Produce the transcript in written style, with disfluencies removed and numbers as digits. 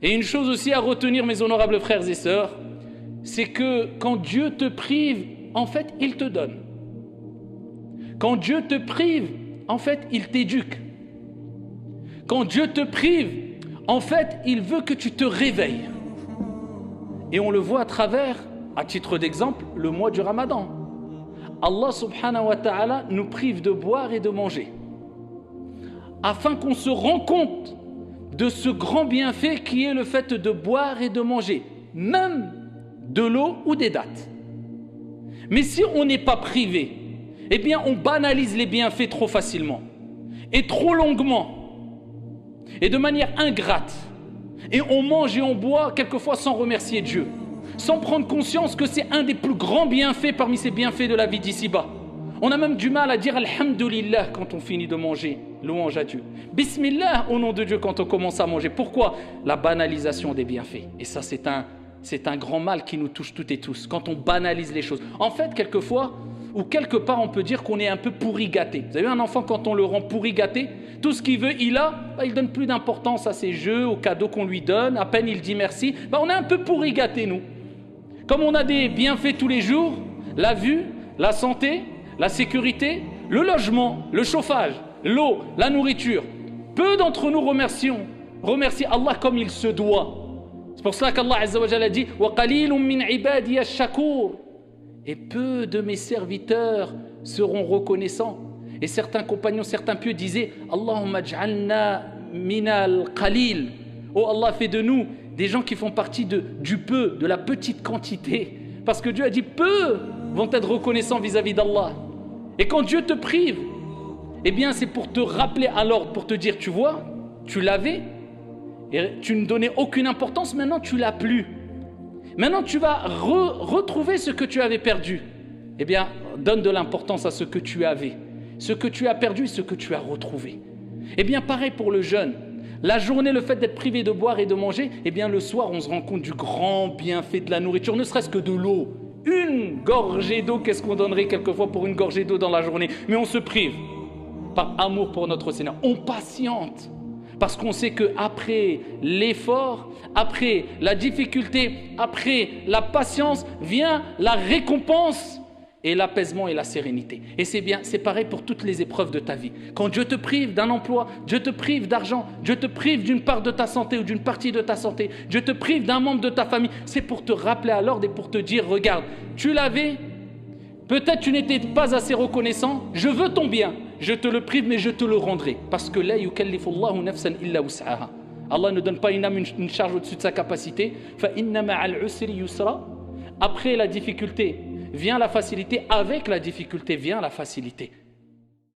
Et une chose aussi à retenir, mes honorables frères et sœurs, c'est que quand Dieu te prive, en fait, il te donne. Quand Dieu te prive, en fait, il t'éduque. Quand Dieu te prive, en fait, il veut que tu te réveilles. Et on le voit à travers, à titre d'exemple, le mois du Ramadan. Allah subhanahu wa ta'ala nous prive de boire et de manger, afin qu'on se rende compte de ce grand bienfait qui est le fait de boire et de manger, même de l'eau ou des dattes. Mais si on n'est pas privé, eh bien on banalise les bienfaits trop facilement et trop longuement et de manière ingrate, et on mange et on boit quelquefois sans remercier Dieu, sans prendre conscience que c'est un des plus grands bienfaits parmi ces bienfaits de la vie d'ici-bas. On a même du mal à dire Alhamdulillah quand on finit de manger, louange à Dieu. Bismillah au nom de Dieu quand on commence à manger. Pourquoi? La banalisation des bienfaits. Et ça, c'est un grand mal qui nous touche toutes et tous, quand on banalise les choses. En fait, quelquefois, ou quelque part, on peut dire qu'on est un peu pourri gâté. Vous avez un enfant, quand on le rend pourri gâté, tout ce qu'il veut, il donne plus d'importance à ses jeux, aux cadeaux qu'on lui donne, à peine il dit merci. On est un peu pourri gâté, nous. Comme on a des bienfaits tous les jours, la vue, la santé, la sécurité, le logement, le chauffage, l'eau, la nourriture. Peu d'entre nous remercient Allah comme il se doit. C'est pour cela qu'Allah Azza wa Jalla a dit وَقَلِيلٌ مِّنْ عِبَادِيَ الشَّكُورِ. Et peu de mes serviteurs seront reconnaissants. Et certains compagnons, certains pieux disaient Allahumma ij'alna minal qalil. Oh Allah, fais de nous des gens qui font partie du peu, de la petite quantité. Parce que Dieu a dit peu vont être reconnaissants vis-à-vis d'Allah. Et quand Dieu te prive, eh bien c'est pour te rappeler à l'ordre, pour te dire, tu vois, tu l'avais et tu ne donnais aucune importance, maintenant tu l'as plus. Maintenant tu vas retrouver ce que tu avais perdu. Eh bien, donne de l'importance à ce que tu avais, ce que tu as perdu et ce que tu as retrouvé. Eh bien, pareil pour le jeûne. La journée, le fait d'être privé de boire et de manger, eh bien le soir, on se rend compte du grand bienfait de la nourriture, ne serait-ce que de l'eau. Une gorgée d'eau, qu'est-ce qu'on donnerait quelquefois pour une gorgée d'eau dans la journée? Mais on se prive par amour pour notre Seigneur. On patiente parce qu'on sait qu'après l'effort, après la difficulté, après la patience, vient la récompense et l'apaisement et la sérénité. Et c'est bien, c'est pareil pour toutes les épreuves de ta vie. Quand Dieu te prive d'un emploi, Dieu te prive d'argent, Dieu te prive d'une part de ta santé ou d'une partie de ta santé, Dieu te prive d'un membre de ta famille, c'est pour te rappeler à l'ordre et pour te dire, regarde, tu l'avais, peut-être tu n'étais pas assez reconnaissant, je veux ton bien, je te le prive mais je te le rendrai. Parce que la yukallifullahu nafsan illa wus'aha. Allah ne donne pas une âme une charge au-dessus de sa capacité. Fa inna ma'al usri yusra. Après la difficulté vient la facilité, avec la difficulté vient la facilité.